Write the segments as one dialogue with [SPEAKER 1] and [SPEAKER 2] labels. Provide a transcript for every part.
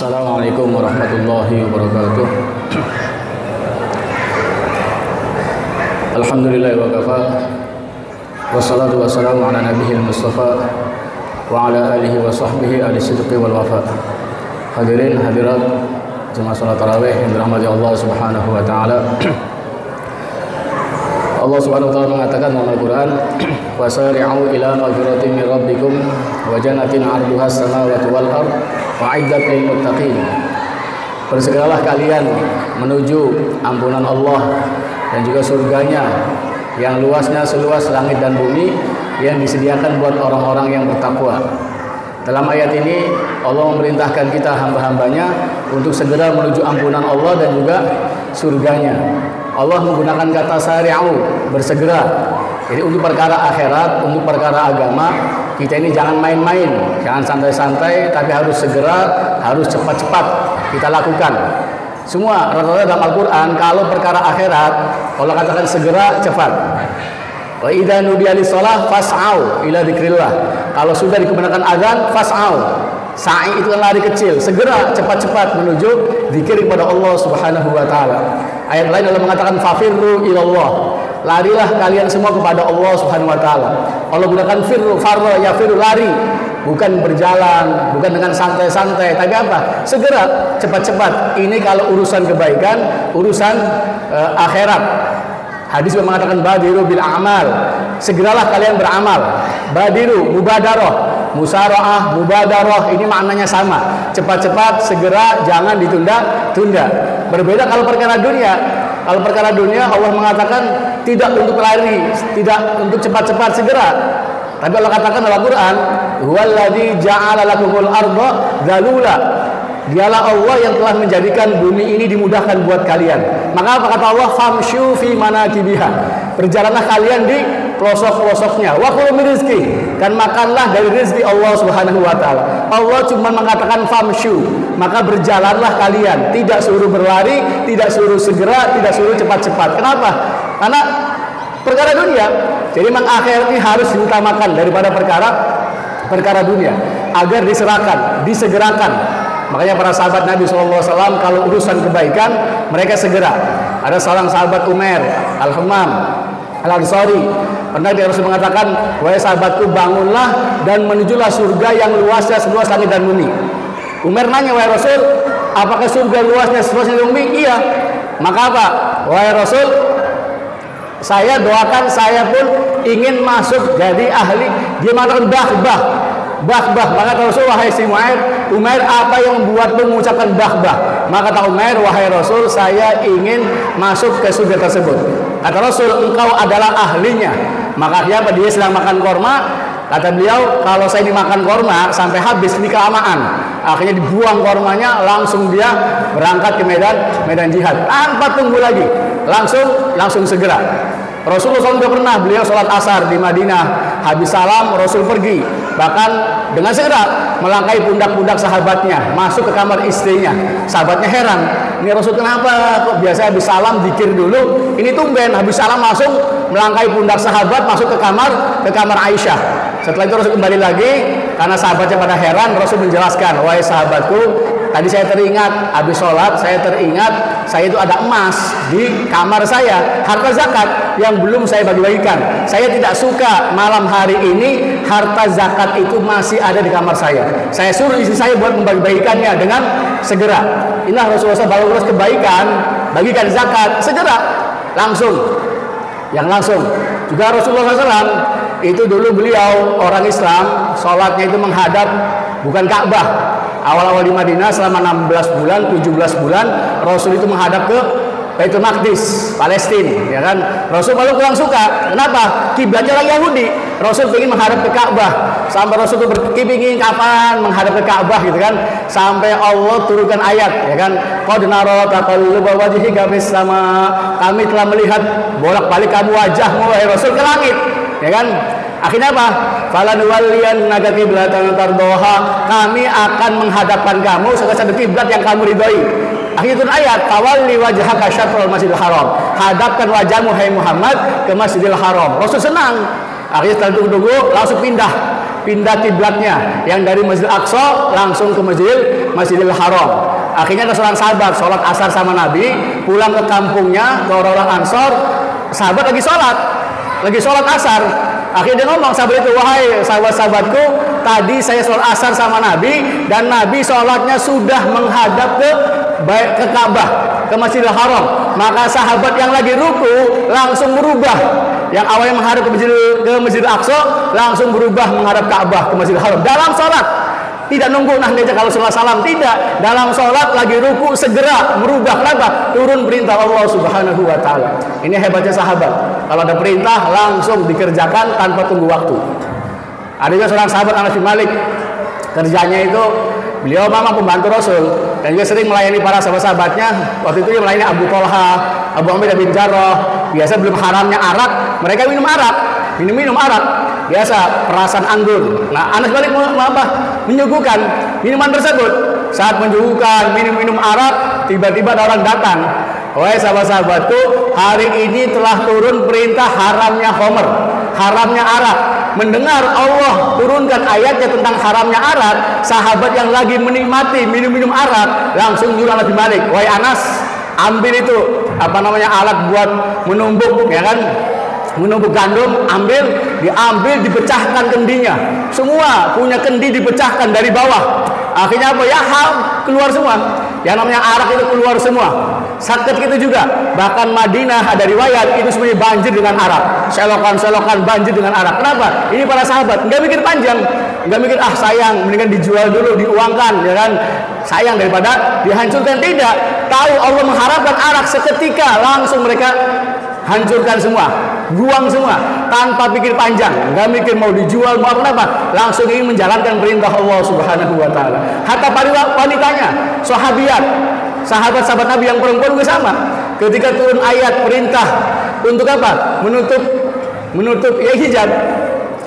[SPEAKER 1] Assalamualaikum warahmatullahi wabarakatuh. Alhamdulillah wa kafa. Wassalatu wassalamu ala nabiyil mustafa wa ala alihi wa sahbihi ahli sidqi wal wafa. Hadirin hadirat jemaah salat tarawih yang dirahmati Allah Subhanahu wa taala. Allah Subhanahu wa taala mengatakan dalam Al-Qur'an, "Wasari'u ila maghfiratin min rabbikum wa jannatin 'arduha as-samawati wal ard wa'iddat lil muttaqin." Bersegeralah kalian menuju ampunan Allah dan juga surganya yang luasnya seluas langit dan bumi yang disediakan buat orang-orang yang bertakwa. Dalam ayat ini Allah memerintahkan kita hamba-hambanya untuk segera menuju ampunan Allah dan juga surganya. Allah menggunakan kata sari'u, bersegera. Jadi untuk perkara akhirat, untuk perkara agama, kita ini jangan main-main, jangan santai-santai, tapi harus segera, harus cepat-cepat kita lakukan. Semua rata-rata dalam Al-Quran, kalau perkara akhirat, Allah katakan segera, cepat. Wa idza nudiya lis-shalah fas'au ila dzikrillah. Kalau sudah dikemukakan azan, fas'au. Sa'i itu kan lari kecil, segera cepat-cepat menuju zikir kepada Allah Subhanahu wa taala. Ayat lain Allah mengatakan fafirru ilallah. Larilah kalian semua kepada Allah Subhanahu wa taala. Allah gunakan firru, farra yafiru, lari, bukan berjalan, bukan dengan santai-santai, tapi apa? Segera, cepat-cepat. Ini kalau urusan kebaikan, urusan akhirat. Hadis mengatakan badiru bil amal. Segeralah kalian beramal. Badiru, mubadarah. Musara'ah, mubadarah, ini maknanya sama. Cepat-cepat, segera, jangan ditunda-tunda. Berbeda kalau perkara dunia. Kalau perkara dunia Allah mengatakan tidak untuk lari, tidak untuk cepat-cepat, segera. Tapi Allah katakan dalam Al-Quran, huwallazi ja'ala lakumul arda dzalula. Dialah Allah yang telah menjadikan bumi ini dimudahkan buat kalian. Maka apa kata Allah? Famshu fi manakibiha. Berjalanlah kalian di pelosok-pelosoknya. Wa kulu min rizqi, dan makanlah dari rezeki Allah Subhanahu wa taala. Allah cuma mengatakan famshu, maka berjalanlah kalian. Tidak suruh berlari, tidak suruh segera, tidak suruh cepat-cepat. Kenapa? Karena perkara dunia. Jadi memang akhirat ini harus diutamakan daripada perkara dunia, agar diserahkan, disegerakan. Makanya para sahabat Nabi SAW kalau urusan kebaikan mereka segera. Ada seorang sahabat Umair Al-Hammam Al-Ansari, pernah dia Rasul mengatakan, wahai sahabatku, bangunlah dan menujulah surga yang luasnya seluas langit dan bumi. Umair nanya, wahai Rasul, apakah surga luasnya seluas langit dan bumi? Iya. Maka apa? Wahai Rasul, saya doakan, saya pun ingin masuk jadi ahli. Dia mengatakan bah. Maka kata Rasul, wahai si Umair, apa yang membuatmu mengucapkan bah? Maka kata Umair, wahai Rasul, saya ingin masuk ke surga tersebut. Kata Rasul, engkau adalah ahlinya. Maka dia sedang makan korma. Kata beliau, kalau saya dimakan korma sampai habis, ini kelamaan. Akhirnya dibuang kormanya, langsung dia berangkat ke medan jihad tanpa tunggu lagi, langsung segera. Rasulullah SAW pernah beliau sholat asar di Madinah, habis salam Rasul pergi, bahkan dengan segera melangkahi pundak-pundak sahabatnya, masuk ke kamar istrinya. Sahabatnya heran, ini Rasul kenapa kok biasa habis salam zikir dulu, ini tumben habis salam langsung melangkahi pundak sahabat masuk ke kamar Aisyah. Setelah itu Rasul kembali lagi, karena sahabatnya pada heran, Rasul menjelaskan, wahai sahabatku, tadi saya teringat habis sholat, saya itu ada emas di kamar saya, harta zakat yang belum saya bagi-bagikan. Saya tidak suka malam hari ini harta zakat itu masih ada di kamar saya. Saya suruh istri saya buat membagi-bagikannya dengan segera. Inilah Rasulullah SAW, kalau urus kebaikan, bagikan zakat, segera, langsung. Juga Rasulullah SAW itu dulu beliau orang Islam, sholatnya itu menghadap bukan Ka'bah. Awal-awal di Madinah selama 16 bulan, 17 bulan, Rasul itu menghadap ke Baitul Maqdis, Palestina, ya kan? Rasul baru kurang suka. Kenapa? Kiblatnya orang Yahudi. Rasul ingin menghadap ke Ka'bah. Sampai Rasul itu berkepingin kapan menghadap ke Ka'bah, gitu kan? Sampai Allah turunkan ayat, ya kan? Qad nara taqalluba wajhika fis sama. Kami telah melihat bolak-balik kamu wajahmu, wahai Rasul, ke langit, ya kan? Akhirnya apa? Falanuwalliyannaka qiblatan tardoha. Kami akan menghadapkan kamu ke satu kiblat yang kamu ridhoi. Akhirnya itu ayat, tawalli wajhaka syatrul masjidil haram. Hadapkan wajahmu hai Muhammad ke Masjidil Haram. Rasul senang. Akhirnya setelah tunggu langsung pindah pindah kiblatnya, yang dari Masjidil Aqsa langsung ke Masjidil Haram. Akhirnya ada seorang sahabat sholat asar sama Nabi, pulang ke kampungnya, ke orang-orang Ansor, sahabat lagi sholat asar. Akhirnya dia ngomong sahabat itu, wahai sahabat-sahabatku, tadi saya sholat asar sama Nabi, dan Nabi sholatnya sudah menghadap ke Ka'bah, ke Masjidil Haram. Maka sahabat yang lagi ruku langsung berubah, yang awalnya menghadap ke Masjidil Aqsa langsung berubah menghadap Ka'bah, ke Masjidil Haram dalam sholat. Tidak nunggu nanti kalau salam, tidak. Dalam sholat lagi ruku segera berubah. Kenapa? Turun perintah Allah Subhanahu wa Ta'ala. Ini hebatnya sahabat. Kalau ada perintah langsung dikerjakan tanpa tunggu waktu. Ada juga seorang sahabat Anas bin Malik, kerjanya itu beliau memang pembantu Rasul dan juga sering melayani para sahabat-sahabatnya. Waktu itu dia melayani Abu Thalha, Abu Amir bin Jarrah. Biasa belum haramnya arak, mereka minum arak. Biasa perasan anggur. Nah, Anas balik menyuguhkan minuman tersebut. Saat menyuguhkan minum arak, tiba-tiba ada orang datang. Wahai sahabat-sahabatku, hari ini telah turun perintah haramnya khamr, haramnya arak. Mendengar Allah turunkan ayatnya tentang haramnya arak, sahabat yang lagi menikmati minum arak langsung nyuruh Anas bin Malik, wahai Anas, ambil itu alat buat menumbuk, ya kan? Menumbuk gandum, diambil, dipecahkan kendinya. Semua punya kendi dipecahkan dari bawah. Akhirnya apa? Ya keluar semua. Yang namanya arak itu keluar semua. Sakit gitu juga. Bahkan Madinah ada riwayat itu semuanya banjir dengan arak. Selokan banjir dengan arak. Kenapa? Ini para sahabat nggak mikir panjang, nggak mikir sayang, mendingan dijual dulu, diuangkan, ya kan? Sayang daripada dihancurkan. Tidak. Tahu Allah mengharapkan arak seketika, langsung mereka hancurkan semua, buang semua tanpa pikir panjang, nggak mikir mau dijual mau apa, langsung ingin menjalankan perintah Allah Subhanahu wa Ta'ala. Hatta wanitanya, sahabat-sahabat Nabi yang perempuan juga sama. Ketika turun ayat perintah untuk apa? Menutup hijab,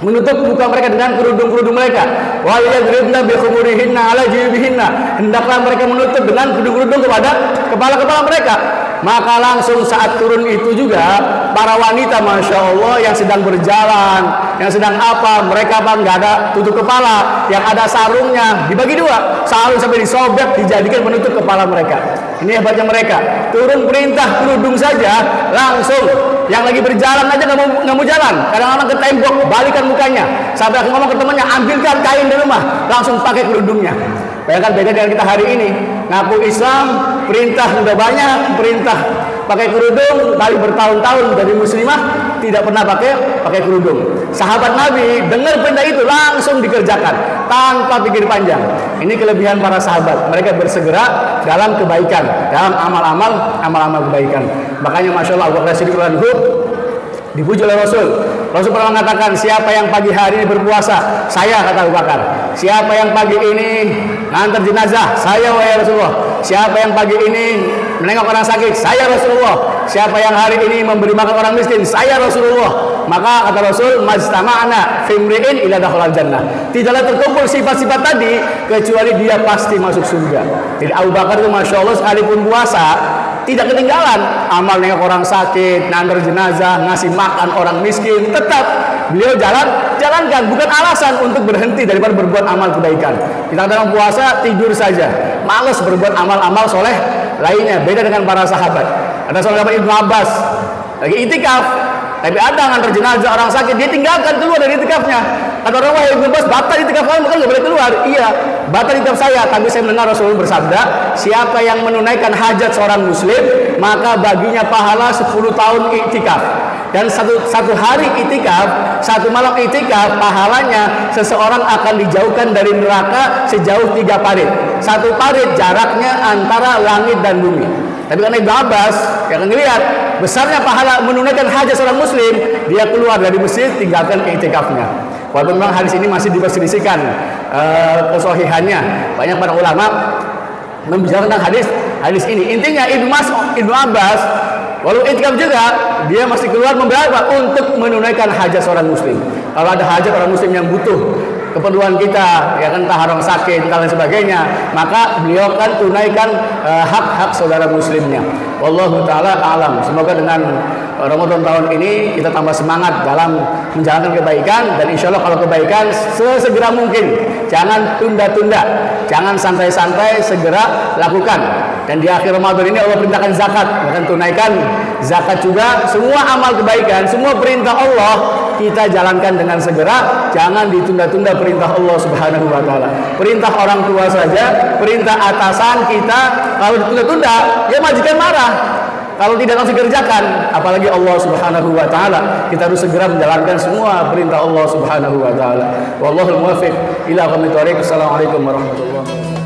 [SPEAKER 1] menutup muka mereka dengan kerudung mereka. Wa yadribna bi khumurihinna ala jibihinna. Hendaklah mereka menutup dengan kerudung kepada kepala mereka. Maka langsung saat turun itu juga para wanita, masya Allah, yang sedang berjalan, yang sedang mereka nggak ada tutup kepala, yang ada sarungnya dibagi dua, sarung sampai disobek dijadikan menutup kepala mereka. Ini hebatnya mereka. Turun perintah kerudung saja langsung, yang lagi berjalan aja nggak mau jalan, kadang-kadang ke tembok balikan mukanya, sampai aku ngomong ke temannya, ambilkan kain di rumah, langsung pakai kerudungnya. Bayangkan beda dengan kita hari ini, ngaku Islam, perintah sudah banyak, perintah pakai kerudung, tapi bertahun-tahun dari muslimah tidak pernah pakai kerudung. Sahabat Nabi dengar perintah itu langsung dikerjakan tanpa pikir panjang. Ini kelebihan para sahabat, mereka bersegera dalam kebaikan, dalam amal-amal kebaikan. Makanya masya Allah Abu Bakar Siddiq dipuji oleh Rasul pernah mengatakan, siapa yang pagi hari ini berpuasa? Saya, kata Abu Bakar. Siapa yang pagi ini ngantar jenazah? Saya, wahai Rasulullah. Siapa yang pagi ini menengok orang sakit? Saya, Rasulullah. Siapa yang hari ini memberi makan orang miskin? Saya, Rasulullah. Maka kata Rasul, majtama'na fimri'in ila dakhalal jannah. Tidaklah terkumpul sifat-sifat tadi kecuali dia pasti masuk surga. Jadi Abu Bakar itu masya Allah sekalipun puasa tidak ketinggalan amal nengok orang sakit, nantar jenazah, ngasih makan orang miskin, tetap beliau jalankan, bukan alasan untuk berhenti daripada berbuat amal kebaikan. Kita dalam puasa tidur saja, malas berbuat amal-amal soleh lainnya. Beda dengan para sahabat. Ada sahabat Ibnu Abbas lagi itikaf, tapi ada ngantar jenazah orang sakit, dia tinggalkan keluar dari itikafnya. Kata orang, wahai Ibnu Abbas, batal itikaf kamu, kan nggak boleh keluar. Iya, batal itikaf saya, tapi saya mendengar Rasulullah bersabda, siapa yang menunaikan hajat seorang muslim, maka baginya pahala 10 tahun itikaf. Dan satu hari itikaf, satu malam itikaf, pahalanya seseorang akan dijauhkan dari neraka sejauh 3 parit. 1 parit jaraknya antara langit dan bumi. Tapi karena Ibnu Abbas yang ngelihat besarnya pahala menunaikan hajat seorang muslim, dia keluar dari masjid tinggalkan itikafnya. Walaupun memang hadis ini masih diperselisihkan kesohihannya, banyak para ulama membicarakan tentang hadis ini. Intinya Ibnu Abbas walau itikaf juga dia masih keluar untuk menunaikan hajat seorang muslim. Kalau ada hajat orang muslim yang butuh keperluan kita, ya kan, entah orang sakit, entah lain sebagainya, maka beliau kan tunaikan hak-hak saudara muslimnya. Wallahu taala alam. Semoga dengan Ramadan tahun ini kita tambah semangat dalam menjalankan kebaikan, dan insya Allah kalau kebaikan sesegera mungkin, jangan tunda-tunda, jangan santai-santai, segera lakukan. Dan di akhir Ramadan ini Allah perintahkan zakat, akan tunaikan zakat juga. Semua amal kebaikan, semua perintah Allah kita jalankan dengan segera, jangan ditunda-tunda perintah Allah Subhanahu wa taala. Perintah orang tua saja, perintah atasan kita kalau ditunda-tunda, ya majikan marah. Kalau tidak langsung kerjakan, apalagi Allah Subhanahu wa taala, kita harus segera menjalankan semua perintah Allah Subhanahu wa taala. Wallahul muwaffiq ila aqwamit thoriq. Assalamualaikum warahmatullahi wabarakatuh.